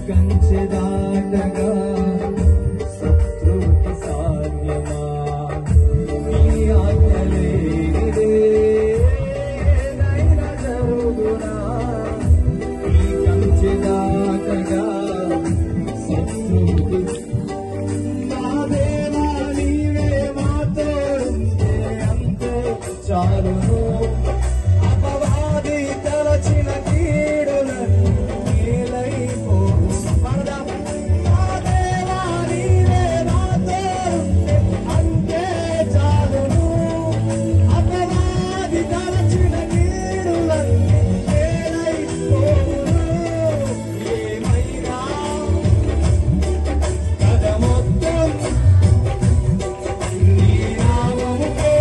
కంచె దాటగా శత్రువుకి సాధ్యమా? నీ ఆజ్ఞలేనిదే ఏదైనా జరుగునా? ఈ కంచె దాటగా శత్రువుకి నా దేవా నీవే మాతో ఉంటే అంతే చాలును. అపవాది తలచిన కీడులను మేలైపోవు. నా దేవా నీవే మాతో ఉంటే అంతే చాలును. అపవాది తలచిన కీడులన్నీ మేలైపోవును. ఏమైనా కథ మొత్తం నీ నామముకే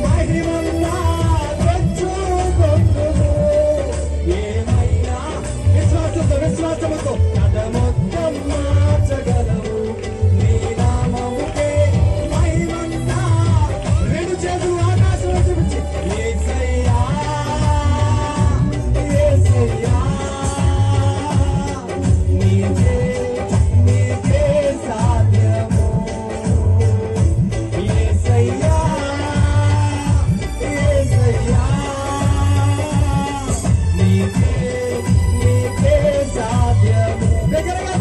మహిమన్నా తెచ్చుకొందుము. ఏమైనా విశ్వాసంతో కథ మొత్తం మార్చగలవు. నీ నామముకే మహిమన్నా. రెండు చేతులు ఆకాశంలో చూపించి యేసయ్యా యేసయ్యా నీకే సాధ్యము. యేసయ్యా యేసయ్యా నీకే సాధ్యము. దగ్గరగా